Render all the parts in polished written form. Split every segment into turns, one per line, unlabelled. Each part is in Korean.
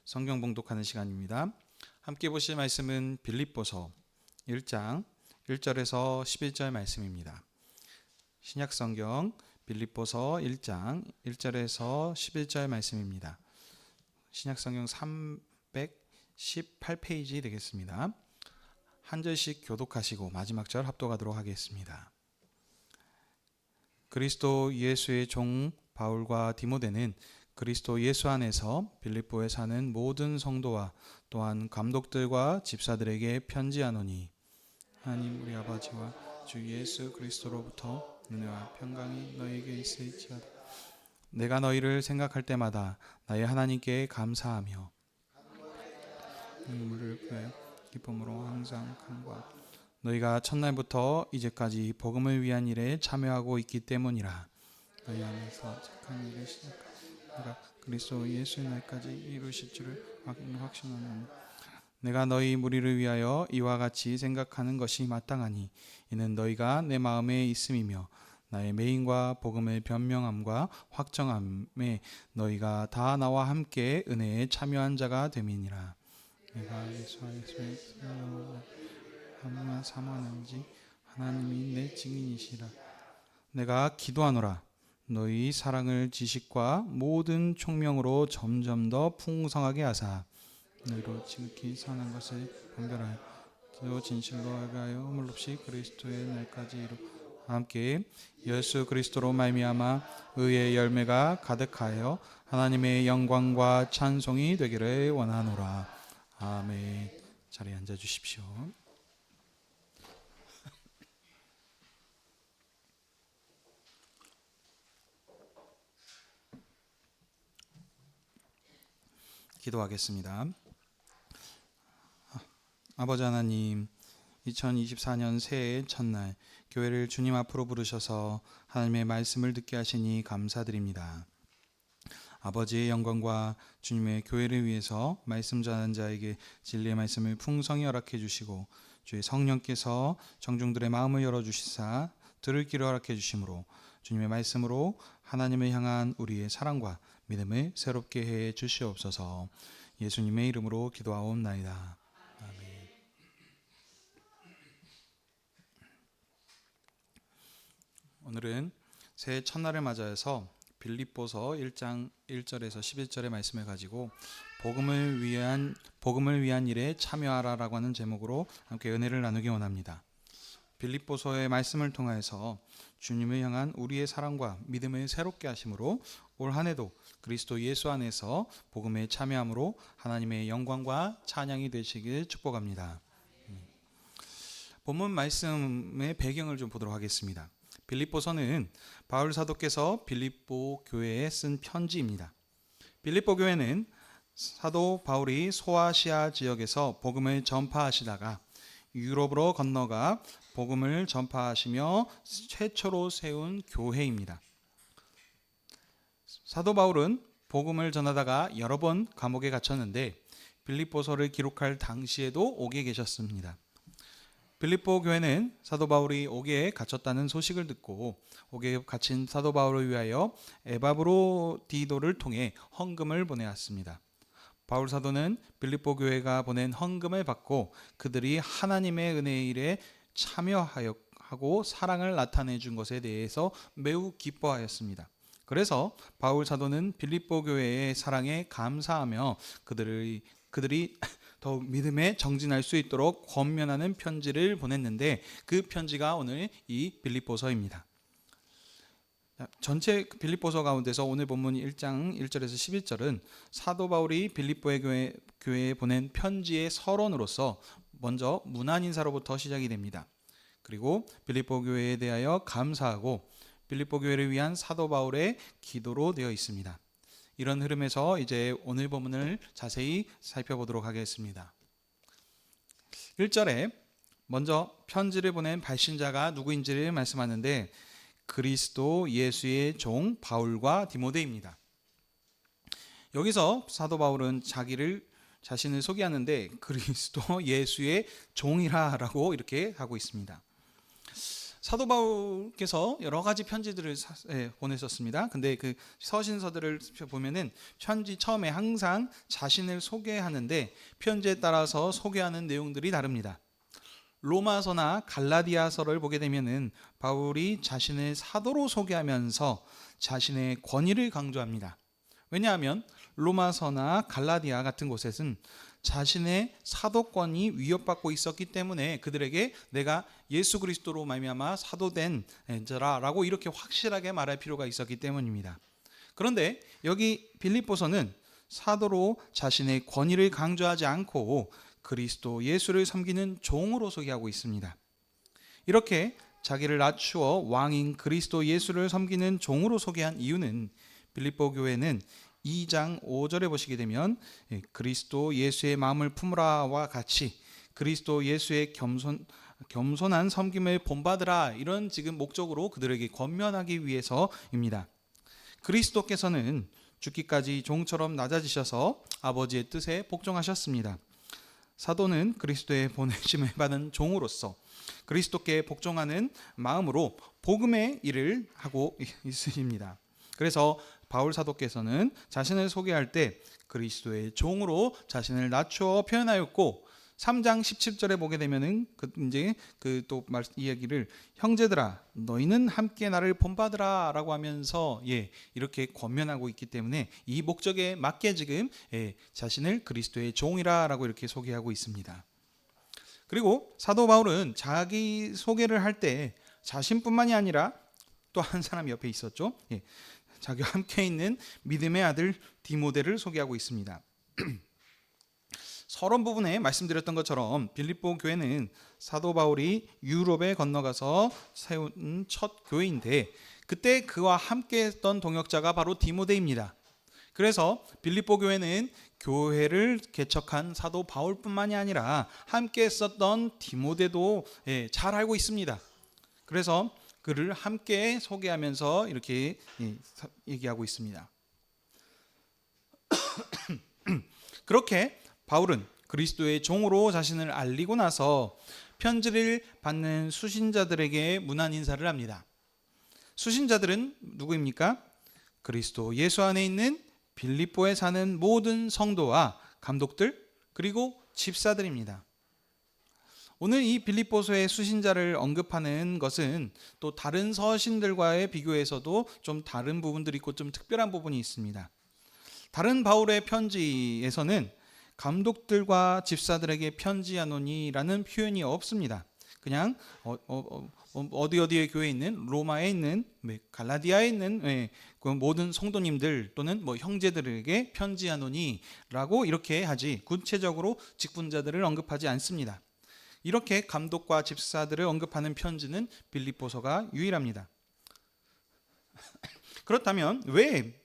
성경 봉독하는 시간입니다. 함께 보실 말씀은 빌립보서 1장 1절에서 11절 말씀입니다. 신약성경 빌립보서 1장 1절에서 11절 말씀입니다. 신약성경 318페이지 되겠습니다. 한 절씩 교독하시고 마지막 절 합독하도록 하겠습니다. 그리스도 예수의 종 바울과 디모데는 그리스도 예수 안에서 빌립보에 사는 모든 성도와 또한 감독들과 집사들에게 편지하노니, 하나님 우리 아버지와 주 예수 그리스도로부터 은혜와 평강이 너희에게 있을지어다. 내가 너희를 생각할 때마다 나의 하나님께 감사하며 눈물을 구하여 기쁨으로 항상 간구하고, 너희가 첫날부터 이제까지 복음을 위한 일에 참여하고 있기 때문이라. 너희 안에서 착한 일을 시작하여 내가 그리스도 예수의 날까지 이루실 줄을 확신하노니, 내가 너희 무리를 위하여 이와 같이 생각하는 것이 마땅하니, 이는 너희가 내 마음에 있음이며 나의 매임과 복음을 변명함과 확정함에 너희가 다 나와 함께 은혜에 참여한 자가 됨이니라. 내가 예수 안에서 하나님과 사모하는지 하나님이 내 증인이시라. 내가 기도하노라. 너희 사랑을 지식과 모든 총명으로 점점 더 풍성하게 하사 너희로 지극히 선한 것을 분별하여 또 진실로 알아가여 허물 없이 그리스도의 날까지 이루 함께 예수 그리스도로 말미암아 의의 열매가 가득하여 하나님의 영광과 찬송이 되기를 원하노라. 아멘. 자리에 앉아 주십시오. 기도하겠습니다. 아버지 하나님, 2024년 새해 첫날 교회를 주님 앞으로 부르셔서 하나님의 말씀을 듣게 하시니 감사드립니다. 아버지의 영광과 주님의 교회를 위해서 말씀 전하는 자에게 진리의 말씀을 풍성히 허락해 주시고, 주의 성령께서 청중들의 마음을 열어주시사 들을 길을 허락해 주심으로 주님의 말씀으로 하나님을 향한 우리의 사랑과 믿음을 새롭게 해 주시옵소서. 예수님의 이름으로 기도하옵나이다. 아멘. 오늘은 새해 첫날을 맞아서 빌립보서 1장 1절에서 11절의 말씀을 가지고 복음을 위한 일에 참여하라라고 하는 제목으로 함께 은혜를 나누기 원합니다. 빌립보서의 말씀을 통해서 주님을 향한 우리의 사랑과 믿음을 새롭게 하심으로 올 한 해도 그리스도 예수 안에서 복음에 참여함으로 하나님의 영광과 찬양이 되시길 축복합니다. 본문 말씀의 배경을 좀 보도록 하겠습니다. 빌립보서는 바울 사도께서 빌립보 교회에 쓴 편지입니다. 빌립보 교회는 사도 바울이 소아시아 지역에서 복음을 전파하시다가 유럽으로 건너가 복음을 전파하시며 최초로 세운 교회입니다. 사도 바울은 복음을 전하다가 여러 번 감옥에 갇혔는데 빌립보서를 기록할 당시에도 옥에 계셨습니다. 빌립보 교회는 사도 바울이 옥에 갇혔다는 소식을 듣고 옥에 갇힌 사도 바울을 위하여 에바브로디도를 통해 헌금을 보내왔습니다. 바울 사도는 빌립보 교회가 보낸 헌금을 받고 그들이 하나님의 은혜의 일에 참여하고 사랑을 나타내 준 것에 대해서 매우 기뻐하였습니다. 그래서 바울 사도는 빌립보 교회의 사랑에 감사하며 그들이 더욱 믿음에 정진할 수 있도록 권면하는 편지를 보냈는데, 그 편지가 오늘 이 빌립보서입니다. 전체 빌립보서 가운데서 오늘 본문 1장 1절에서 11절은 사도 바울이 빌립보의 교회에 보낸 편지의 서론으로서 먼저 문안 인사로부터 시작이 됩니다. 그리고 빌립보 교회에 대하여 감사하고 빌립보 교회를 위한 사도 바울의 기도로 되어 있습니다. 이런 흐름에서 이제 오늘 본문을 자세히 살펴보도록 하겠습니다. 1절에 먼저 편지를 보낸 발신자가 누구인지를 말씀하는데, 그리스도 예수의 종 바울과 디모데입니다. 여기서 사도 바울은 자신을 소개하는데 그리스도 예수의 종이라고 이렇게 하고 있습니다. 사도 바울께서 여러 가지 편지들을 보냈었습니다. 근데 그 서신서들을 보면은 편지 처음에 항상 자신을 소개하는데 편지에 따라서 소개하는 내용들이 다릅니다. 로마서나 갈라디아서를 보게 되면은 바울이 자신을 사도로 소개하면서 자신의 권위를 강조합니다. 왜냐하면 로마서나 갈라디아 같은 곳에서는 자신의 사도권이 위협받고 있었기 때문에 그들에게 내가 예수 그리스도로 말미암아 사도된 자라라고 이렇게 확실하게 말할 필요가 있었기 때문입니다. 그런데 여기 빌립보서는 사도로 자신의 권위를 강조하지 않고 그리스도 예수를 섬기는 종으로 소개하고 있습니다. 이렇게 자기를 낮추어 왕인 그리스도 예수를 섬기는 종으로 소개한 이유는 빌립보 교회는 2장 5절에 보시게 되면 그리스도 예수의 마음을 품으라와 같이 그리스도 예수의 겸손한 섬김을 본받으라, 이런 지금 목적으로 그들에게 권면하기 위해서입니다. 그리스도께서는 죽기까지 종처럼 낮아지셔서 아버지의 뜻에 복종하셨습니다. 사도는 그리스도의 보내심을 받은 종으로서 그리스도께 복종하는 마음으로 복음의 일을 하고 있으십니다. 그래서 바울 사도께서는 자신을 소개할 때 그리스도의 종으로 자신을 낮추어 표현하였고 3장 17절에 보게 되면은 또 이야기를 형제들아 너희는 함께 나를 본받으라라고 하면서 이렇게 권면하고 있기 때문에 이 목적에 맞게 지금 자신을 그리스도의 종이라라고 이렇게 소개하고 있습니다. 그리고 사도 바울은 자기 소개를 할 때 자신뿐만이 아니라 또 한 사람이 옆에 있었죠. 자기와 함께 있는 믿음의 아들 디모데를 소개하고 있습니다. 서론 부분에 말씀드렸던 것처럼 빌립보 교회는 사도 바울이 유럽에 건너가서 세운 첫 교회인데 그때 그와 함께 했던 동역자가 바로 디모데입니다. 그래서 빌립보 교회는 교회를 개척한 사도 바울뿐만이 아니라 함께 했었던 디모데도 잘 알고 있습니다. 그래서 그를 함께 소개하면서 이렇게 얘기하고 있습니다. 그렇게 바울은 그리스도의 종으로 자신을 알리고 나서 편지를 받는 수신자들에게 문안 인사를 합니다. 수신자들은 누구입니까? 그리스도 예수 안에 있는 빌립보에 사는 모든 성도와 감독들 그리고 집사들입니다. 오늘 이 빌립보서의 수신자를 언급하는 것은 또 다른 서신들과의 비교해서도 좀 다른 부분들이 있고 좀 특별한 부분이 있습니다. 다른 바울의 편지에서는 감독들과 집사들에게 편지하노니라는 표현이 없습니다. 그냥 어디의 교회에 있는 로마에 있는 갈라디아에 있는 그 모든 성도님들 또는 형제들에게 편지하노니라고 이렇게 하지 구체적으로 직분자들을 언급하지 않습니다. 이렇게 감독과 집사들을 언급하는 편지는 빌립보서가 유일합니다. 그렇다면 왜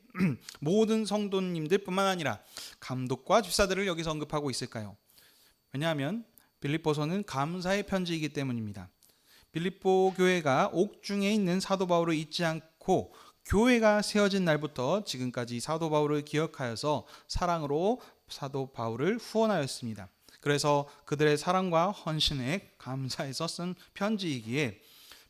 모든 성도님들뿐만 아니라 감독과 집사들을 여기서 언급하고 있을까요? 왜냐하면 빌립보서는 감사의 편지이기 때문입니다. 빌립보 교회가 옥중에 있는 사도 바울을 잊지 않고 교회가 세워진 날부터 지금까지 사도 바울을 기억하여서 사랑으로 사도 바울을 후원하였습니다. 그래서 그들의 사랑과 헌신에 감사해서 쓴 편지이기에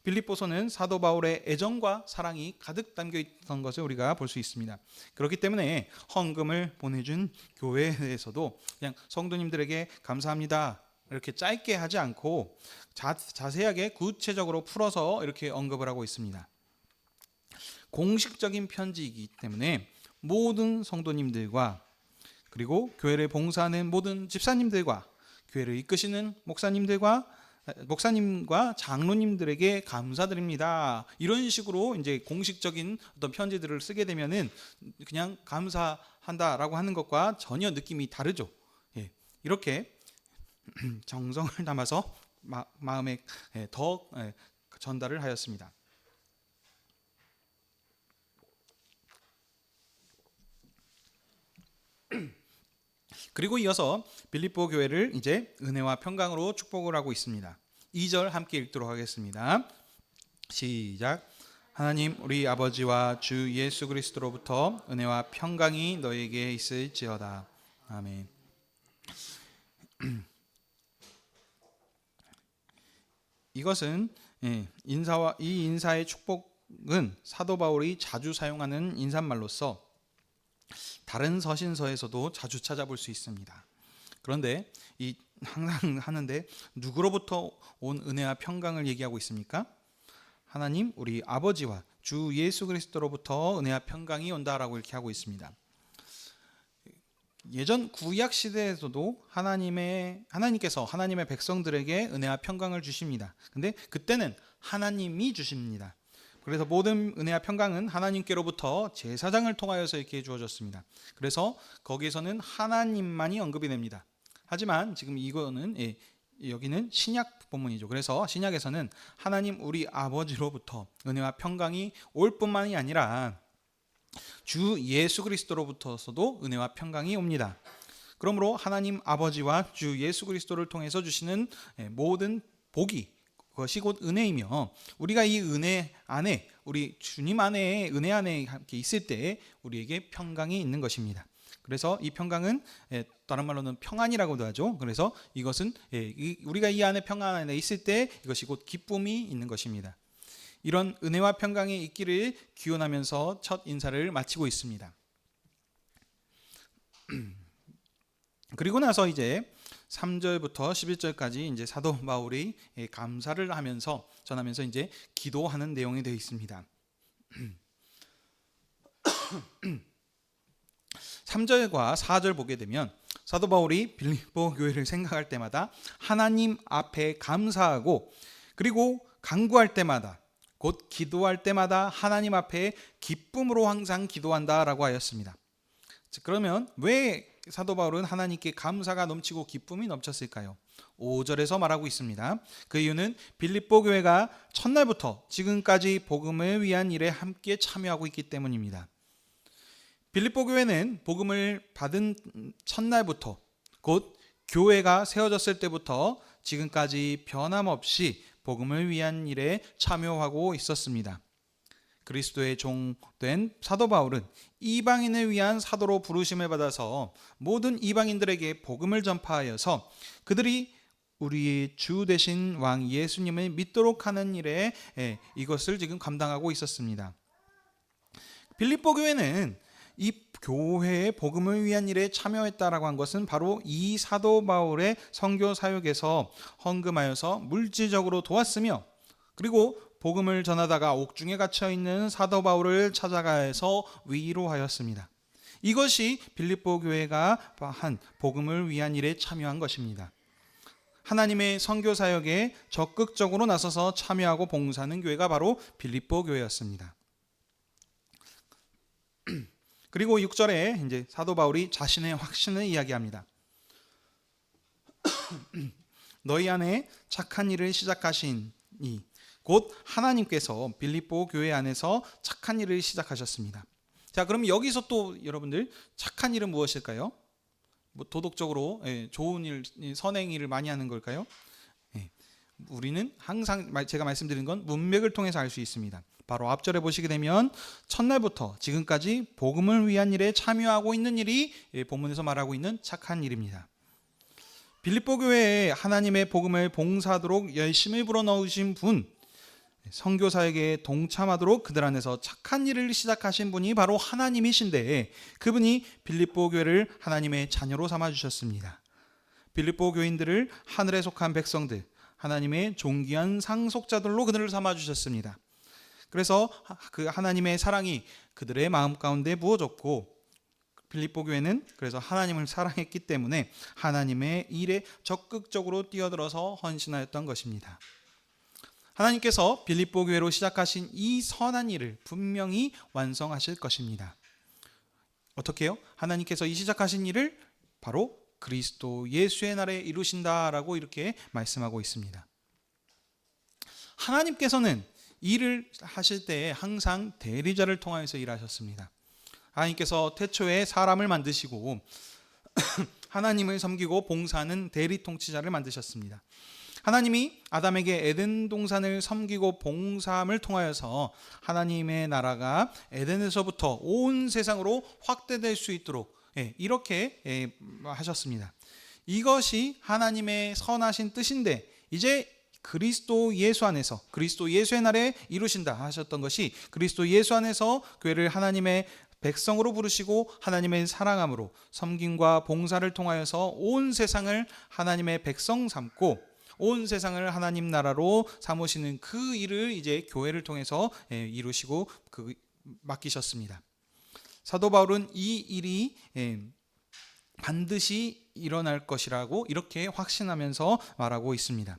빌립보서는 사도 바울의 애정과 사랑이 가득 담겨 있던 것을 우리가 볼 수 있습니다. 그렇기 때문에 헌금을 보내준 교회에 대해서도 그냥 성도님들에게 감사합니다 이렇게 짧게 하지 않고 자세하게 구체적으로 풀어서 이렇게 언급을 하고 있습니다. 공식적인 편지이기 때문에 모든 성도님들과 그리고 교회를 봉사하는 모든 집사님들과 교회를 이끄시는 목사님과 장로님들에게 감사드립니다. 이런 식으로 이제 공식적인 어떤 편지들을 쓰게 되면은 그냥 감사한다라고 하는 것과 전혀 느낌이 다르죠. 이렇게 정성을 담아서 마음에 더 전달을 하였습니다. 그리고 이어서 빌립보 교회를 이제 은혜와 평강으로 축복을 하고 있습니다. 2절 함께 읽도록 하겠습니다. 시작. 하나님 우리 아버지와 주 예수 그리스도로부터 은혜와 평강이 너에게 있을지어다. 아멘. 이것은 이 인사의 축복은 사도 바울이 자주 사용하는 인사말로서 다른 서신서에서도 자주 찾아볼 수 있습니다. 그런데 이 항상 하는데 누구로부터 온 은혜와 평강을 얘기하고 있습니까? 하나님 우리 아버지와 주 예수 그리스도로부터 은혜와 평강이 온다라고 이렇게 하고 있습니다. 예전 구약 시대에서도 하나님께서 하나님의 백성들에게 은혜와 평강을 주십니다. 근데 그때는 하나님이 주십니다. 그래서 모든 은혜와 평강은 하나님께로부터 제사장을 통하여서 이렇게 주어졌습니다. 그래서 거기에서는 하나님만이 언급이 됩니다. 하지만 지금 이거는 여기는 신약 본문이죠. 그래서 신약에서는 하나님 우리 아버지로부터 은혜와 평강이 올 뿐만이 아니라 주 예수 그리스도로부터서도 은혜와 평강이 옵니다. 그러므로 하나님 아버지와 주 예수 그리스도를 통해서 주시는 모든 복이 그것이 곧 은혜이며, 우리가 이 은혜 안에, 우리 주님 안에, 은혜 안에 함께 있을 때 우리에게 평강이 있는 것입니다. 그래서 이 평강은 다른 말로는 평안이라고도 하죠. 그래서 이것은 우리가 이 안에 평안 안에 있을 때 이것이 곧 기쁨이 있는 것입니다. 이런 은혜와 평강이 있기를 기원하면서 첫 인사를 마치고 있습니다. 그리고 나서 이제 3절부터 11절까지 이제 사도 바울이 감사를 하면서 전하면서 이제 기도하는 내용이 되어 있습니다. 3절과 4절 보게 되면 사도 바울이 빌립보 교회를 생각할 때마다 하나님 앞에 감사하고, 그리고 간구할 때마다 곧 기도할 때마다 하나님 앞에 기쁨으로 항상 기도한다라고 하였습니다. 그러면 왜 사도 바울은 하나님께 감사가 넘치고 기쁨이 넘쳤을까요? 5절에서 말하고 있습니다. 그 이유는 빌립보 교회가 첫날부터 지금까지 복음을 위한 일에 함께 참여하고 있기 때문입니다. 빌립보 교회는 복음을 받은 첫날부터, 곧 교회가 세워졌을 때부터 지금까지 변함없이 복음을 위한 일에 참여하고 있었습니다. 그리스도의 종된 사도 바울은 이방인을 위한 사도로 부르심을 받아서 모든 이방인들에게 복음을 전파하여서 그들이 우리의 주 되신 왕 예수님을 믿도록 하는 일에 이것을 지금 감당하고 있었습니다. 빌립보 교회는 이 교회의 복음을 위한 일에 참여했다라고 한 것은 바로 이 사도 바울의 선교 사역에서 헌금하여서 물질적으로 도왔으며, 그리고 복음을 전하다가 옥중에 갇혀 있는 사도 바울을 찾아가서 위로하였습니다. 이것이 빌립보 교회가 한 복음을 위한 일에 참여한 것입니다. 하나님의 선교 사역에 적극적으로 나서서 참여하고 봉사하는 교회가 바로 빌립보 교회였습니다. 그리고 6절에 이제 사도 바울이 자신의 확신을 이야기합니다. 너희 안에 착한 일을 시작하신 이 곧 하나님께서 빌립보 교회 안에서 착한 일을 시작하셨습니다. 자, 그럼 여기서 또 여러분들 착한 일은 무엇일까요? 뭐 도덕적으로 좋은 일, 선행 일을 많이 하는 걸까요? 우리는 항상 제가 말씀드린 건 문맥을 통해서 알 수 있습니다. 바로 앞절에 보시게 되면 첫날부터 지금까지 복음을 위한 일에 참여하고 있는 일이 본문에서 말하고 있는 착한 일입니다. 빌립보 교회에 하나님의 복음을 봉사하도록 열심히 불어넣으신 분, 선교 사역에 동참하도록 그들 안에서 착한 일을 시작하신 분이 바로 하나님이신데, 그분이 빌립보 교회를 하나님의 자녀로 삼아주셨습니다. 빌립보 교인들을 하늘에 속한 백성들, 하나님의 존귀한 상속자들로 그들을 삼아주셨습니다. 그래서 그 하나님의 사랑이 그들의 마음 가운데 부어졌고, 빌립보 교회는 그래서 하나님을 사랑했기 때문에 하나님의 일에 적극적으로 뛰어들어서 헌신하였던 것입니다. 하나님께서 빌립보 교회로 시작하신 이 선한 일을 분명히 완성하실 것입니다. 어떻게요? 하나님께서 이 시작하신 일을 바로 그리스도 예수의 날에 이루신다라고 이렇게 말씀하고 있습니다. 하나님께서는 일을 하실 때 항상 대리자를 통하여서 일하셨습니다. 하나님께서 태초에 사람을 만드시고 하나님을 섬기고 봉사하는 대리 통치자를 만드셨습니다. 하나님이 아담에게 에덴 동산을 섬기고 봉사함을 통하여서 하나님의 나라가 에덴에서부터 온 세상으로 확대될 수 있도록 이렇게 하셨습니다. 이것이 하나님의 선하신 뜻인데, 이제 그리스도 예수 안에서, 그리스도 예수의 날에 이루신다 하셨던 것이, 그리스도 예수 안에서 교회를 하나님의 백성으로 부르시고 하나님의 사랑함으로 섬김과 봉사를 통하여서 온 세상을 하나님의 백성 삼고 온 세상을 하나님 나라로 삼으시는 그 일을 이제 교회를 통해서 이루시고 맡기셨습니다. 사도 바울은 이 일이 반드시 일어날 것이라고 이렇게 확신하면서 말하고 있습니다.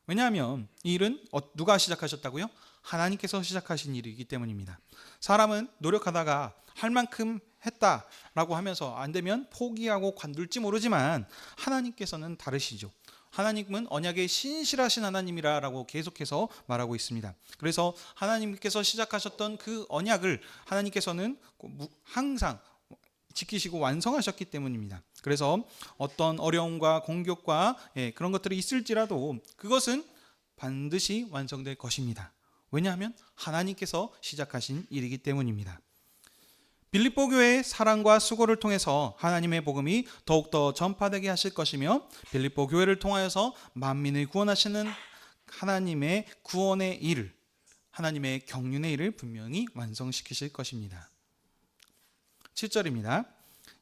왜냐하면 이 일은 누가 시작하셨다고요? 하나님께서 시작하신 일이기 때문입니다. 사람은 노력하다가 할 만큼 했다라고 하면서 안 되면 포기하고 관둘지 모르지만 하나님께서는 다르시죠. 하나님은 언약의 신실하신 하나님이라고 계속해서 말하고 있습니다. 그래서 하나님께서 시작하셨던 그 언약을 하나님께서는 항상 지키시고 완성하셨기 때문입니다. 그래서 어떤 어려움과 공격과 그런 것들이 있을지라도 그것은 반드시 완성될 것입니다. 왜냐하면 하나님께서 시작하신 일이기 때문입니다. 빌립보 교회의 사랑과 수고를 통해서 하나님의 복음이 더욱더 전파되게 하실 것이며 빌립보 교회를 통하여서 만민을 구원하시는 하나님의 구원의 일을, 하나님의 경륜의 일을 분명히 완성시키실 것입니다. 7절입니다.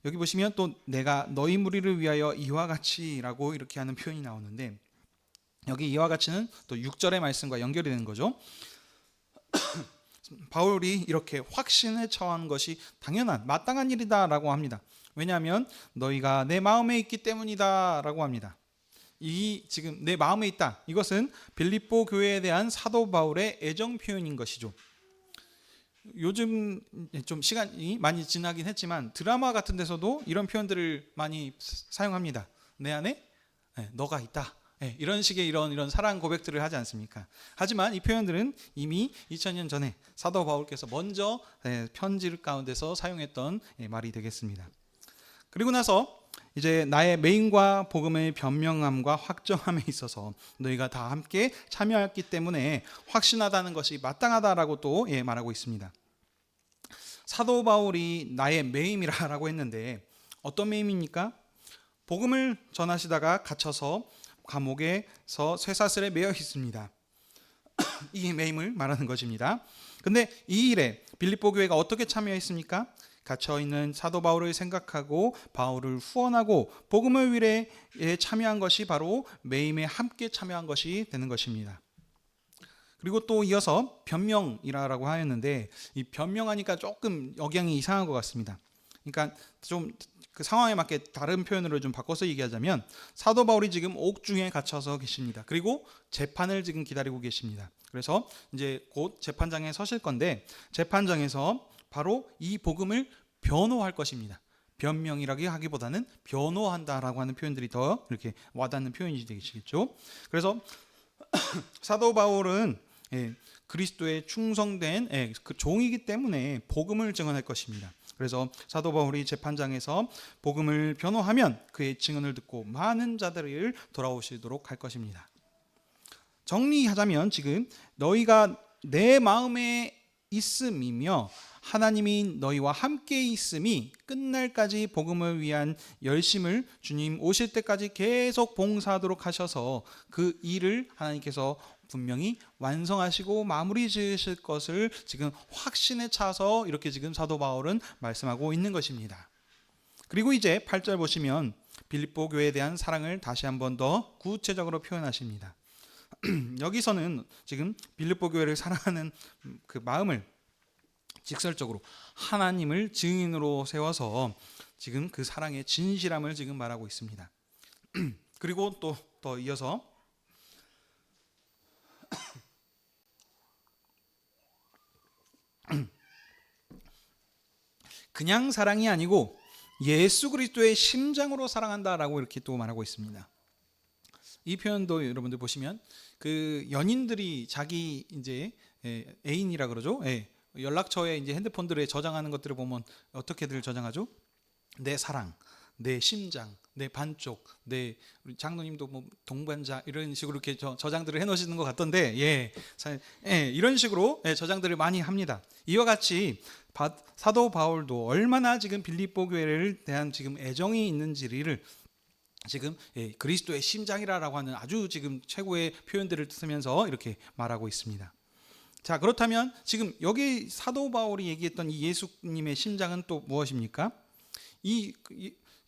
여기 보시면 또 내가 너희 무리를 위하여 이와 같이라고 이렇게 하는 표현이 나오는데, 여기 이와 같이는 또 6절의 말씀과 연결이 되는 거죠. 바울이 이렇게 확신에 처한 것이 당연한 마땅한 일이다라고 합니다. 왜냐하면 너희가 내 마음에 있기 때문이다라고 합니다. 이 지금 내 마음에 있다, 이것은 빌립보 교회에 대한 사도 바울의 애정 표현인 것이죠. 요즘 좀 시간이 많이 지나긴 했지만 드라마 같은 데서도 이런 표현들을 많이 사용합니다. 내 안에 너가 있다, 이런 식의 이런 사랑 고백들을 하지 않습니까? 하지만 이 표현들은 이미 2000년 전에 사도 바울께서 먼저 편지 가운데서 사용했던 말이 되겠습니다. 그리고 나서 이제 나의 메인과 복음의 변명함과 확정함에 있어서 너희가 다 함께 참여했기 때문에 확신하다는 것이 마땅하다라고 또 말하고 있습니다. 사도 바울이 나의 메임이라고 했는데 어떤 메임입니까? 복음을 전하시다가 갇혀서 감옥에서 쇠사슬에 매여 있습니다. 이 메임을 말하는 것입니다. 근데 이 일에 빌립보 교회가 어떻게 참여했습니까? 갇혀있는 사도 바울을 생각하고 바울을 후원하고 복음의 일에 참여한 것이 바로 매임에 함께 참여한 것이 되는 것입니다. 그리고 또 이어서 변명이라고 하였는데, 이 변명하니까 조금 억양이 이상한 것 같습니다. 그러니까 좀 그 상황에 맞게 다른 표현으로 좀 바꿔서 얘기하자면, 사도 바울이 지금 옥중에 갇혀서 계십니다. 그리고 재판을 지금 기다리고 계십니다. 그래서 이제 곧 재판장에 서실 건데, 재판장에서 바로 이 복음을 변호할 것입니다. 변명이라고 하기보다는 변호한다라고 하는 표현들이 더 이렇게 와닿는 표현이 되시겠죠. 그래서 사도 바울은 그리스도에 충성된 그 종이기 때문에 복음을 증언할 것입니다. 그래서 사도 바울이 재판장에서 복음을 변호하면 그의 증언을 듣고 많은 자들을 돌아오시도록 할 것입니다. 정리하자면 지금 너희가 내 마음에 있음이며 하나님이 너희와 함께 있음이 끝날까지 복음을 위한 열심을 주님 오실 때까지 계속 봉사하도록 하셔서 그 일을 하나님께서 분명히 완성하시고 마무리 지으실 것을 지금 확신에 차서 이렇게 지금 사도 바울은 말씀하고 있는 것입니다. 그리고 이제 8절 보시면 빌립보 교회에 대한 사랑을 다시 한 번 더 구체적으로 표현하십니다. 여기서는 지금 빌립보 교회를 사랑하는 그 마음을 직설적으로 하나님을 증인으로 세워서 지금 그 사랑의 진실함을 지금 말하고 있습니다. 그리고 또 더 이어서 그냥 사랑이 아니고 예수 그리스도의 심장으로 사랑한다라고 이렇게 또 말하고 있습니다. 이 표현도 여러분들 보시면 그 연인들이 자기 이제 애인이라 그러죠. 연락처에 이제 핸드폰들에 저장하는 것들을 보면 어떻게들 저장하죠? 내 사랑, 내 심장, 내 반쪽, 내 우리 장로님도 뭐 동반자 이런 식으로 이렇게 저장들을 해놓으시는 것 같던데, 이런 식으로 저장들을 많이 합니다. 이와 같이 사도 바울도 얼마나 지금 빌립보 교회를 대한 지금 애정이 있는지를 지금 그리스도의 심장이라고 하는 아주 지금 최고의 표현들을 쓰면서 이렇게 말하고 있습니다. 자, 그렇다면 지금 여기 사도 바울이 얘기했던 이 예수님의 심장은 또 무엇입니까? 이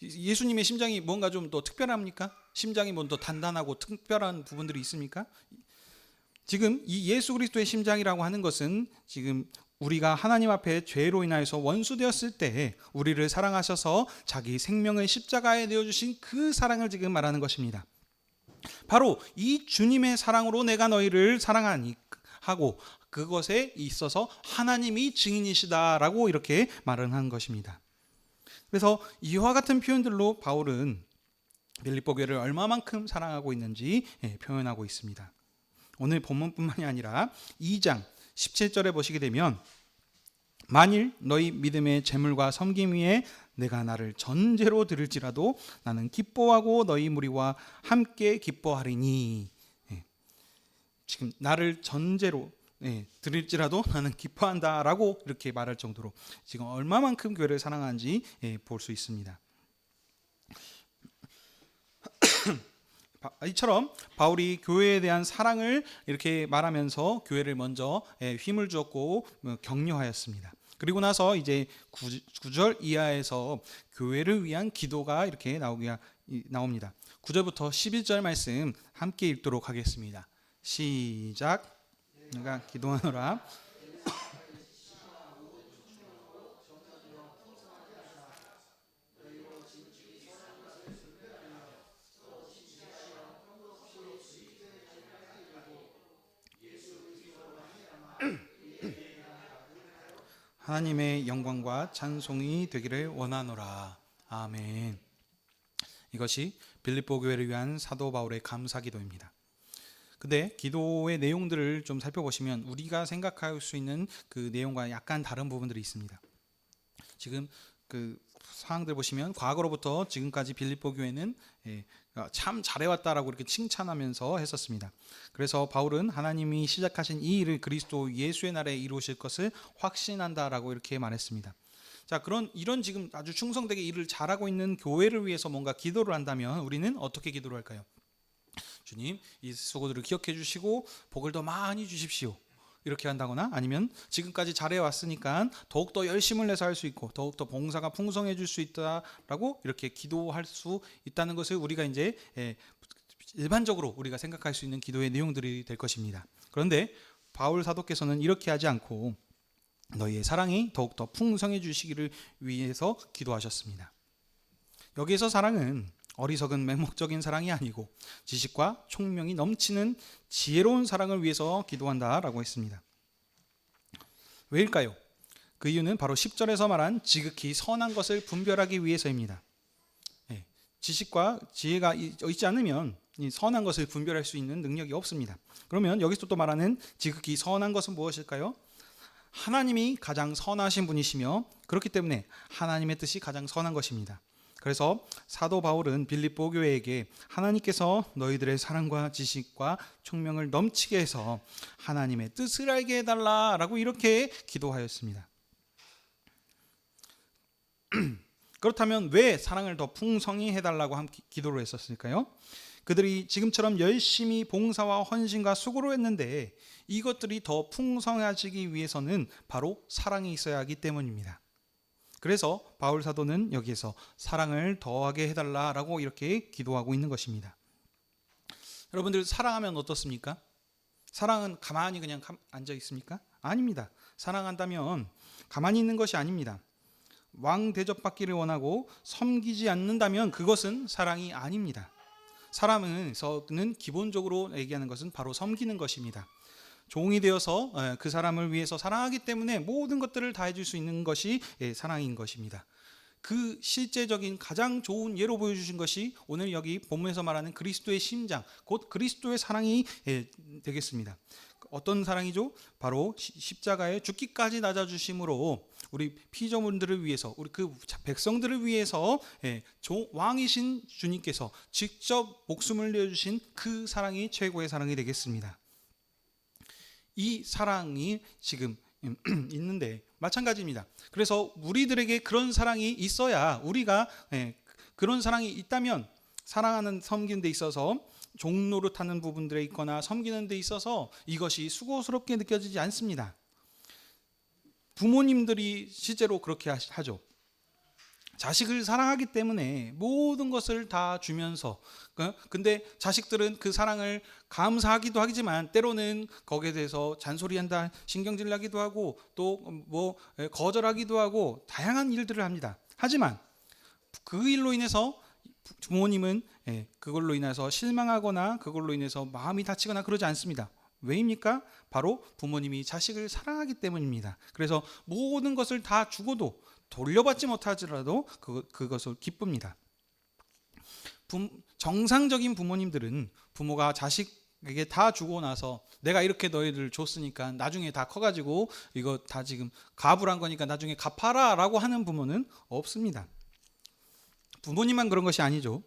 예수님의 심장이 뭔가 좀 더 특별합니까? 심장이 뭐 더 단단하고 특별한 부분들이 있습니까? 지금 이 예수 그리스도의 심장이라고 하는 것은 지금 우리가 하나님 앞에 죄로 인하여서 원수되었을 때 우리를 사랑하셔서 자기 생명을 십자가에 내어주신 그 사랑을 지금 말하는 것입니다. 바로 이 주님의 사랑으로 내가 너희를 사랑하니 하고 그것에 있어서 하나님이 증인이시다라고 이렇게 말을 한 것입니다. 그래서 이와 같은 표현들로 바울은 빌립보 교회를 얼마만큼 사랑하고 있는지 표현하고 있습니다. 오늘 본문뿐만이 아니라 2장 17절에 보시게 되면 만일 너희 믿음의 재물과 섬김 위에 내가 나를 전제로 드릴지라도 나는 기뻐하고 너희 무리와 함께 기뻐하리니, 지금 나를 전제로 드릴지라도 나는 기뻐한다라고 이렇게 말할 정도로 지금 얼마만큼 교회를 사랑하는지 볼 수 있습니다. 이처럼 바울이 교회에 대한 사랑을 이렇게 말하면서 교회를 먼저 힘을 주었고 격려하였습니다. 그리고 나서 이제 9절 이하에서 교회를 위한 기도가 이렇게 나옵니다. 9절부터 11절 말씀 함께 읽도록 하겠습니다. 시작. 내가 기도하노라. 하나님의 영광과 찬송이 되기를 원하노라. 아멘. 이것이 빌립보 교회를 위한 사도 바울의 감사 기도입니다. 근데 기도의 내용들을 좀 살펴보시면 우리가 생각할 수 있는 그 내용과 약간 다른 부분들이 있습니다. 지금 그 상황들 보시면 과거로부터 지금까지 빌립보 교회는 참 잘해왔다라고 이렇게 칭찬하면서 했었습니다. 그래서 바울은 하나님이 시작하신 이 일을 그리스도 예수의 날에 이루실 것을 확신한다라고 이렇게 말했습니다. 자, 이런 지금 아주 충성되게 일을 잘하고 있는 교회를 위해서 뭔가 기도를 한다면 우리는 어떻게 기도를 할까요? 주님, 이 수고들을 기억해 주시고 복을 더 많이 주십시오. 이렇게 한다거나 아니면 지금까지 잘해왔으니까 더욱더 열심을 내서 할 수 있고 더욱더 봉사가 풍성해질 수 있다라고 이렇게 기도할 수 있다는 것을 우리가 이제 일반적으로 우리가 생각할 수 있는 기도의 내용들이 될 것입니다. 그런데 바울 사도께서는 이렇게 하지 않고 너희의 사랑이 더욱더 풍성해지시기를 위해서 기도하셨습니다. 여기에서 사랑은 어리석은 맹목적인 사랑이 아니고 지식과 총명이 넘치는 지혜로운 사랑을 위해서 기도한다라고 했습니다. 왜일까요? 그 이유는 바로 10절에서 말한 지극히 선한 것을 분별하기 위해서입니다. 지식과 지혜가 있지 않으면 이 선한 것을 분별할 수 있는 능력이 없습니다. 그러면 여기서 또 말하는 지극히 선한 것은 무엇일까요? 하나님이 가장 선하신 분이시며 그렇기 때문에 하나님의 뜻이 가장 선한 것입니다. 그래서 사도 바울은 빌립보 교회에게 하나님께서 너희들의 사랑과 지식과 총명을 넘치게 해서 하나님의 뜻을 알게 해달라라고 이렇게 기도하였습니다. 그렇다면 왜 사랑을 더 풍성히 해달라고 기도를 했었을까요? 그들이 지금처럼 열심히 봉사와 헌신과 수고를 했는데 이것들이 더 풍성해지기 위해서는 바로 사랑이 있어야 하기 때문입니다. 그래서 바울 사도는 여기에서 사랑을 더하게 해달라라고 이렇게 기도하고 있는 것입니다. 여러분들 사랑하면 어떻습니까? 사랑은 가만히 그냥 앉아 있습니까? 아닙니다. 사랑한다면 가만히 있는 것이 아닙니다. 왕 대접받기를 원하고 섬기지 않는다면 그것은 사랑이 아닙니다. 사람은 기본적으로 얘기하는 것은 바로 섬기는 것입니다. 종이 되어서 그 사람을 위해서 사랑하기 때문에 모든 것들을 다 해줄 수 있는 것이 사랑인 것입니다. 그 실제적인 가장 좋은 예로 보여주신 것이 오늘 여기 본문에서 말하는 그리스도의 심장, 곧 그리스도의 사랑이 되겠습니다. 어떤 사랑이죠? 바로 십자가에 죽기까지 낮아주심으로 우리 피조물들을 위해서, 우리 그 백성들을 위해서 왕이신 주님께서 직접 목숨을 내어주신 그 사랑이 최고의 사랑이 되겠습니다. 이 사랑이 지금 있는데 마찬가지입니다. 그래서 우리들에게 그런 사랑이 있어야 우리가 그런 사랑이 있다면 사랑하는 섬기는 데 있어서 종노릇하는 부분들에 있거나 섬기는 데 있어서 이것이 수고스럽게 느껴지지 않습니다. 부모님들이 실제로 그렇게 하죠. 자식을 사랑하기 때문에 모든 것을 다 주면서, 근데 자식들은 그 사랑을 감사하기도 하지만 때로는 거기에 대해서 잔소리한다, 신경질 나기도 하고 또 뭐 거절하기도 하고 다양한 일들을 합니다. 하지만 그 일로 인해서 부모님은 그걸로 인해서 실망하거나 그걸로 인해서 마음이 다치거나 그러지 않습니다. 왜입니까? 바로 부모님이 자식을 사랑하기 때문입니다. 그래서 모든 것을 다 주고도 돌려받지 못하더라도 그것을 기쁩니다. 정상적인 부모님들은 부모가 자식에게 다 주고 나서 내가 이렇게 너희들 줬으니까 나중에 다 커가지고 이거 다 지금 가불한 거니까 나중에 갚아라 라고 하는 부모는 없습니다. 부모님만 그런 것이 아니죠.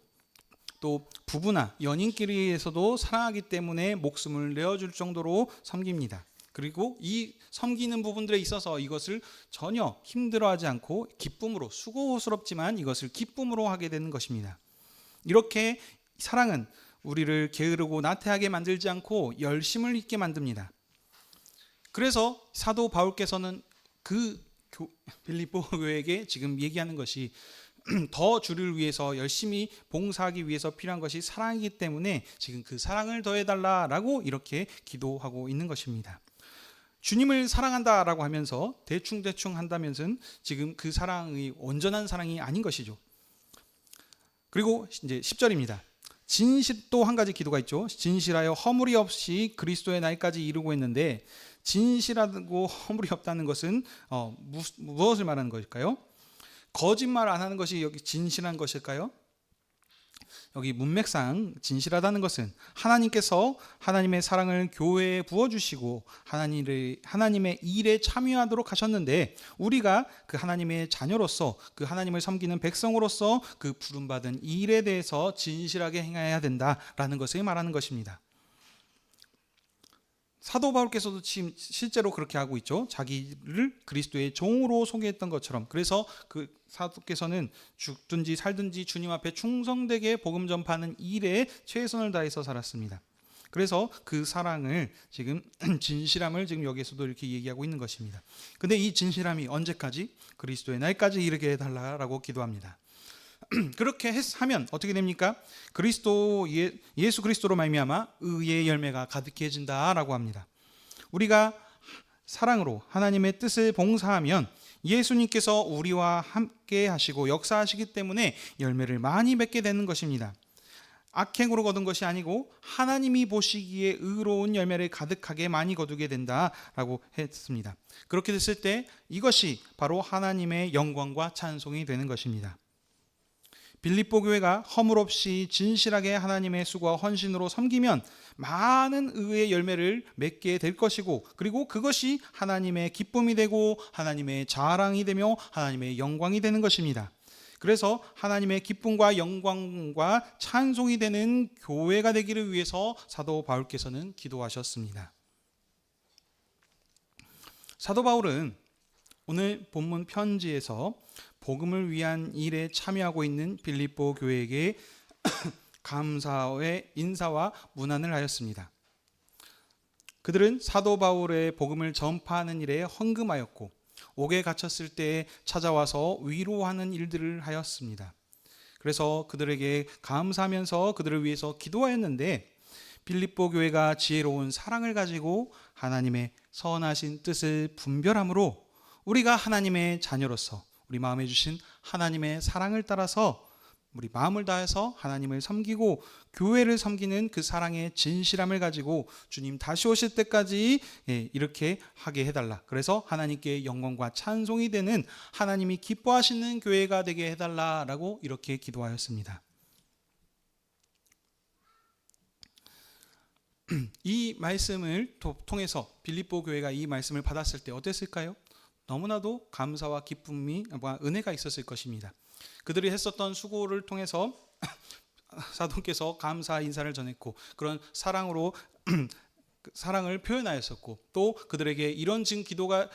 또 부부나 연인끼리에서도 사랑하기 때문에 목숨을 내어줄 정도로 섬깁니다. 그리고 이 섬기는 부분들에 있어서 이것을 전혀 힘들어하지 않고 기쁨으로, 수고스럽지만 이것을 기쁨으로 하게 되는 것입니다. 이렇게 사랑은 우리를 게으르고 나태하게 만들지 않고 열심을 있게 만듭니다. 그래서 사도 바울께서는 그 빌립보 교회에게 지금 얘기하는 것이 더 주를 위해서 열심히 봉사하기 위해서 필요한 것이 사랑이기 때문에 지금 그 사랑을 더해달라라고 이렇게 기도하고 있는 것입니다. 주님을 사랑한다라고 하면서 대충 한다면서는 지금 그 사랑이 온전한 사랑이 아닌 것이죠. 그리고 이제 10절입니다. 또 한 가지 기도가 있죠. 진실하여 허물이 없이 그리스도의 날까지 이루고 있는데, 진실하고 허물이 없다는 것은 무엇을 말하는 것일까요? 거짓말 안 하는 것이 여기 진실한 것일까요? 여기 문맥상 진실하다는 것은 하나님께서 하나님의 사랑을 교회에 부어주시고 하나님의 일에 참여하도록 하셨는데, 우리가 그 하나님의 자녀로서 그 하나님을 섬기는 백성으로서 그 부름받은 일에 대해서 진실하게 행해야 된다라는 것을 말하는 것입니다. 사도 바울께서도 지금 실제로 그렇게 하고 있죠. 자기를 그리스도의 종으로 소개했던 것처럼. 그래서 그 사도께서는 죽든지 살든지 주님 앞에 충성되게 복음 전파하는 일에 최선을 다해서 살았습니다. 그래서 그 사랑을 지금 진실함을 지금 여기에서도 이렇게 얘기하고 있는 것입니다. 근데 이 진실함이 언제까지? 그리스도의 날까지 이르게 해달라고 기도합니다. 그렇게 하면 어떻게 됩니까? 예수 그리스도로 말미암아 의의 열매가 가득해진다라고 합니다. 우리가 사랑으로 하나님의 뜻을 봉사하면 예수님께서 우리와 함께 하시고 역사하시기 때문에 열매를 많이 맺게 되는 것입니다. 악행으로 거둔 것이 아니고 하나님이 보시기에 의로운 열매를 가득하게 많이 거두게 된다라고 했습니다. 그렇게 됐을 때 이것이 바로 하나님의 영광과 찬송이 되는 것입니다. 빌립보 교회가 허물 없이 진실하게 하나님의 수고와 헌신으로 섬기면 많은 의의 열매를 맺게 될 것이고, 그리고 그것이 하나님의 기쁨이 되고 하나님의 자랑이 되며 하나님의 영광이 되는 것입니다. 그래서 하나님의 기쁨과 영광과 찬송이 되는 교회가 되기를 위해서 사도 바울께서는 기도하셨습니다. 사도 바울은 오늘 본문 편지에서 복음을 위한 일에 참여하고 있는 빌립보 교회에게 감사의 인사와 문안을 하였습니다. 그들은 사도 바울의 복음을 전파하는 일에 헌금하였고 옥에 갇혔을 때 찾아와서 위로하는 일들을 하였습니다. 그래서 그들에게 감사하면서 그들을 위해서 기도하였는데, 빌립보 교회가 지혜로운 사랑을 가지고 하나님의 선하신 뜻을 분별함으로 우리가 하나님의 자녀로서 우리 마음에 주신 하나님의 사랑을 따라서 우리 마음을 다해서 하나님을 섬기고 교회를 섬기는 그 사랑의 진실함을 가지고 주님 다시 오실 때까지 이렇게 하게 해달라. 그래서 하나님께 영광과 찬송이 되는, 하나님이 기뻐하시는 교회가 되게 해달라라고 이렇게 기도하였습니다. 이 말씀을 통해서 빌립보 교회가 이 말씀을 받았을 때 어땠을까요? 너무나도 감사와 기쁨이, 은혜가 있었을 것입니다. 그들이 했었던 수고를 통해서 사도께서 감사 인사를 전했고 그런 사랑으로 사랑을 표현하였었고, 또 그들에게 이런 지금 기도가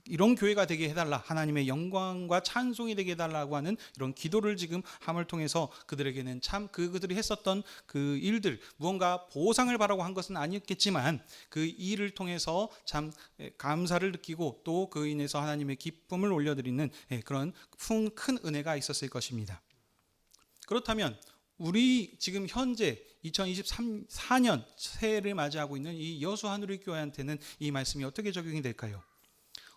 이런 교회가 되게 해달라, 하나님의 영광과 찬송이 되게 해달라고 하는 이런 기도를 지금 함을 통해서 그들에게는 참 그들이 했었던 그 일들, 무언가 보상을 바라고 한 것은 아니었겠지만 그 일을 통해서 참 감사를 느끼고 또 그 인해서 하나님의 기쁨을 올려드리는 그런 큰 은혜가 있었을 것입니다. 그렇다면 우리 지금 현재 2024년 새해를 맞이하고 있는 이 여수 한우리교회한테는 이 말씀이 어떻게 적용이 될까요?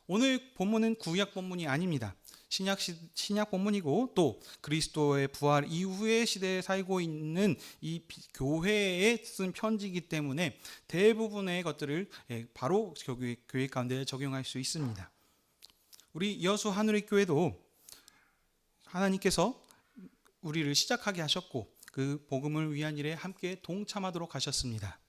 오늘 본문은 구약 본문이 아닙니다. 신약 본문이고, 또 그리스도의 부활 이후의 시대에 살고 있는 이 교회에 쓴 편지이기 때문에 대부분의 것들을 바로 교회 가운데 적용할 수 있습니다. 우리 여수 한우리교회도 하나님께서 우리를 시작하게 하셨고 그 복음을 위한 일에 함께 동참하도록 하셨습니다.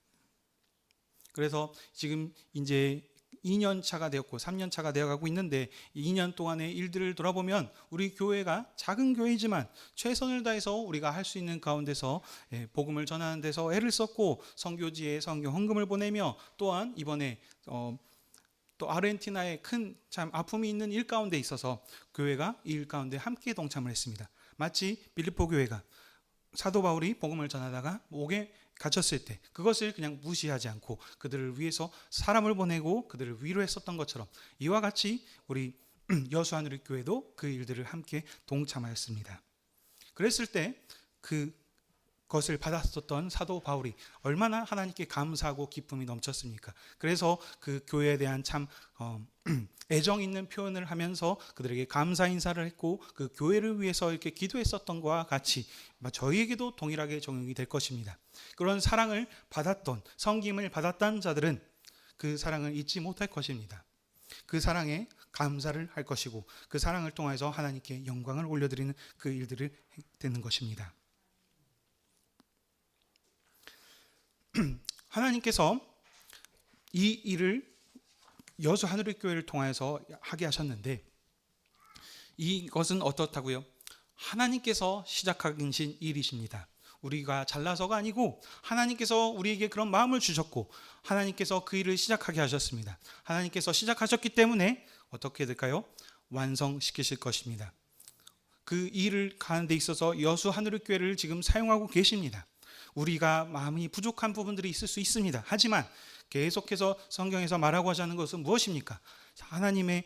그래서 지금 이제 2년 차가 되었고 3년 차가 되어가고 있는데, 2년 동안의 일들을 돌아보면 우리 교회가 작은 교회이지만 최선을 다해서 우리가 할 수 있는 가운데서 복음을 전하는 데서 애를 썼고, 선교지에 선교 헌금을 보내며, 또한 이번에 또 아르헨티나에 큰 참 아픔이 있는 일 가운데 있어서 교회가 이 일 가운데 함께 동참을 했습니다. 마치 빌립보 교회가 사도 바울이 복음을 전하다가 목에 갇혔을 때 그것을 그냥 무시하지 않고 그들을 위해서 사람을 보내고 그들을 위로했었던 것처럼, 이와 같이 우리 여수 한우리교회도 그 일들을 함께 동참하였습니다. 그랬을 때 그것을 받았었던 사도 바울이 얼마나 하나님께 감사하고 기쁨이 넘쳤습니까? 그래서 그 교회에 대한 참 애정 있는 표현을 하면서 그들에게 감사 인사를 했고, 그 교회를 위해서 이렇게 기도했었던 것과 같이 저희에게도 동일하게 적용이 될 것입니다. 그런 사랑을 받았던, 섬김을 받았던 자들은 그 사랑을 잊지 못할 것입니다. 그 사랑에 감사를 할 것이고, 그 사랑을 통해서 하나님께 영광을 올려드리는 그 일들을 되는 것입니다. 하나님께서 이 일을 여수 한우리교회를 통해서 하게 하셨는데, 이것은 어떻다고요? 하나님께서 시작하신 일이십니다. 우리가 잘나서가 아니고 하나님께서 우리에게 그런 마음을 주셨고 하나님께서 그 일을 시작하게 하셨습니다. 하나님께서 시작하셨기 때문에 어떻게 될까요? 완성시키실 것입니다. 그 일을 가는 데 있어서 여수 한우리교회를 지금 사용하고 계십니다. 우리가 마음이 부족한 부분들이 있을 수 있습니다. 하지만 계속해서 성경에서 말하고 하자는 것은 무엇입니까? 하나님의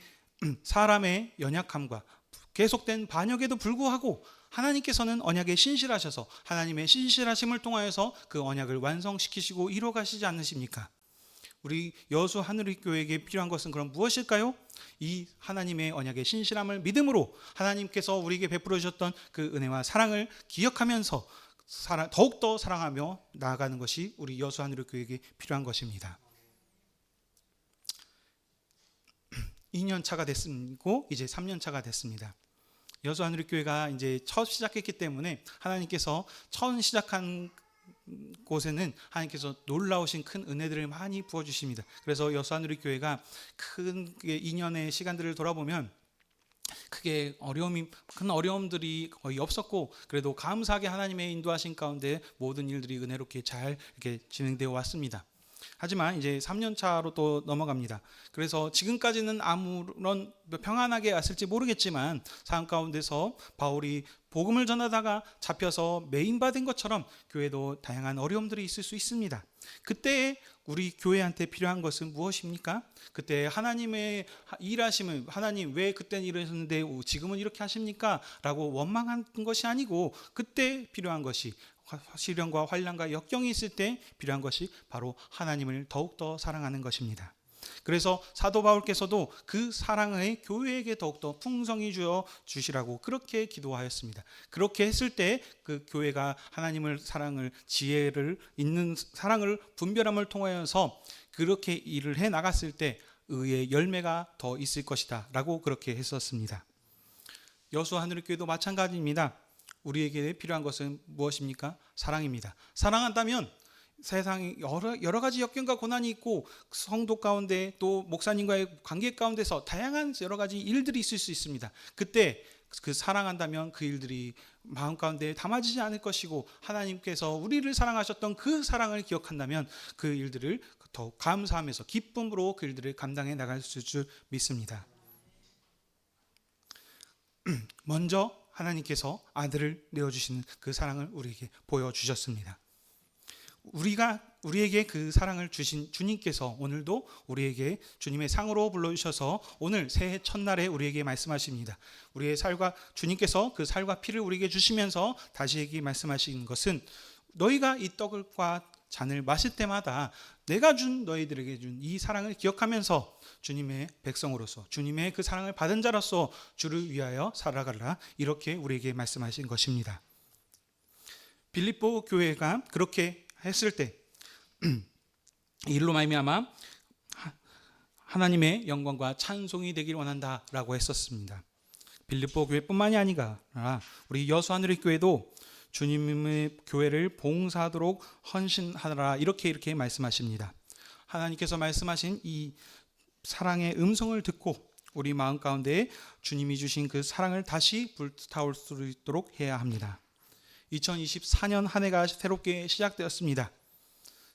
사람의 연약함과 계속된 반역에도 불구하고 하나님께서는 언약에 신실하셔서 하나님의 신실하심을 통하여서 그 언약을 완성시키시고 이뤄가시지 않으십니까? 우리 여수 한우리교회에게 필요한 것은 그럼 무엇일까요? 이 하나님의 언약의 신실함을 믿음으로 하나님께서 우리에게 베풀어 주셨던 그 은혜와 사랑을 기억하면서 더욱더 사랑하며 나아가는 것이 우리 여수 한우리교회에게 필요한 것입니다. 2년 차가 됐고 이제 3년 차가 됐습니다. 여수 한우리교회가 이제 첫 시작했기 때문에 하나님께서 처음 시작한 곳에는 하나님께서 놀라우신 큰 은혜들을 많이 부어주십니다. 그래서 여수 한우리교회가 큰 2년의 시간들을 돌아보면 크게 큰 어려움들이 거의 없었고, 그래도 감사하게 하나님의 인도하신 가운데 모든 일들이 은혜롭게 잘 이렇게 진행되어 왔습니다. 하지만 이제 3년 차로 또 넘어갑니다. 그래서 지금까지는 아무런 평안하게 왔을지 모르겠지만 삶 가운데서 바울이 복음을 전하다가 잡혀서 매인받은 것처럼 교회도 다양한 어려움들이 있을 수 있습니다. 그때 우리 교회한테 필요한 것은 무엇입니까? 그때 하나님의 일하심을, 하나님 왜 그때는 이러셨는데 지금은 이렇게 하십니까? 라고 원망한 것이 아니고, 그때 필요한 것이 시련과 환난과 역경이 있을 때 필요한 것이 바로 하나님을 더욱더 사랑하는 것입니다. 그래서 사도 바울께서도 그 사랑을 교회에게 더욱더 풍성히 주시라고 그렇게 기도하였습니다. 그렇게 했을 때 그 교회가 하나님을 사랑을, 지혜를 있는 사랑을 분별함을 통하여서 그렇게 일을 해 나갔을 때 의의 열매가 더 있을 것이다 라고 그렇게 했었습니다. 여수 한우리교회도 마찬가지입니다. 우리에게 필요한 것은 무엇입니까? 사랑입니다. 사랑한다면 세상에 여러 가지 역경과 고난이 있고 성도 가운데 또 목사님과의 관계 가운데서 다양한 여러 가지 일들이 있을 수 있습니다. 그때 그 사랑한다면 그 일들이 마음 가운데 담아지지 않을 것이고, 하나님께서 우리를 사랑하셨던 그 사랑을 기억한다면 그 일들을 더욱 감사하면서 기쁨으로 그 일들을 감당해 나갈 줄 믿습니다. 먼저 하나님께서 아들을 내어주시는 그 사랑을 우리에게 보여주셨습니다. 우리에게 그 사랑을 주신 주님께서 오늘도 우리에게 주님의 상으로 불러주셔서 오늘 새해 첫날에 우리에게 말씀하십니다. 우리의 살과 주님께서 그 살과 피를 우리에게 주시면서 다시에게 말씀하시는 것은 너희가 이 떡과 잔을 마실 때마다 내가 준 너희들에게 준 이 사랑을 기억하면서 주님의 백성으로서 주님의 그 사랑을 받은 자로서 주를 위하여 살아가라, 이렇게 우리에게 말씀하신 것입니다. 빌립보 교회가 그렇게 했을 때 일로 말미암아 하나님의 영광과 찬송이 되길 원한다라고 했었습니다. 빌립보 교회뿐만이 아니라 우리 여수하늘의 교회도 주님의 교회를 봉사하도록 헌신하라, 이렇게 말씀하십니다. 하나님께서 말씀하신 이 사랑의 음성을 듣고 우리 마음 가운데 주님이 주신 그 사랑을 다시 불타올 수 있도록 해야 합니다. 2024년 한 해가 새롭게 시작되었습니다.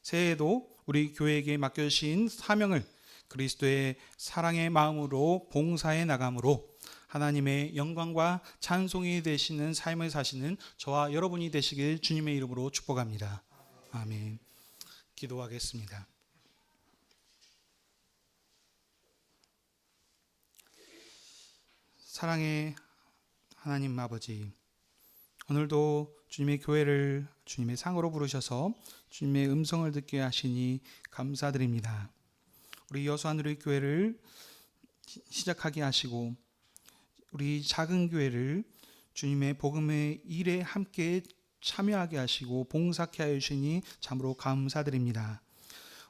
새해에도 우리 교회에게 맡겨주신 사명을 그리스도의 사랑의 마음으로 봉사해 나감으로 하나님의 영광과 찬송이 되시는 삶을 사시는 저와 여러분이 되시길 주님의 이름으로 축복합니다. 아멘. 기도하겠습니다. 사랑의 하나님 아버지, 오늘도 주님의 교회를 주님의 상으로 부르셔서 주님의 음성을 듣게 하시니 감사드립니다. 우리 여수하늘의 교회를 시작하게 하시고 우리 작은 교회를 주님의 복음의 일에 함께 참여하게 하시고 봉사케 하여 주시니 참으로 감사드립니다.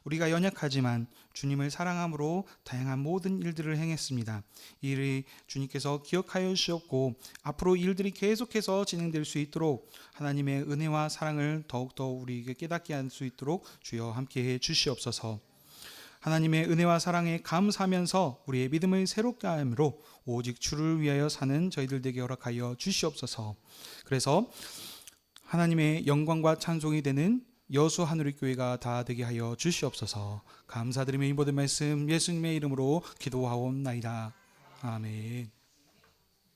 우리가 연약하지만 주님을 사랑함으로 다양한 모든 일들을 행했습니다. 이 일을 주님께서 기억하여 주셨고 앞으로 일들이 계속해서 진행될 수 있도록 하나님의 은혜와 사랑을 더욱더 우리에게 깨닫게 할 수 있도록 주여 함께해 주시옵소서. 하나님의 은혜와 사랑에 감사하면서 우리의 믿음을 새롭게 함으로 오직 주를 위하여 사는 저희들 되게 허락하여 주시옵소서. 그래서 하나님의 영광과 찬송이 되는 여수 하늘의 교회가 다 되게 하여 주시옵소서. 감사드리며 이 모든 말씀 예수님의 이름으로 기도하옵나이다. 아멘.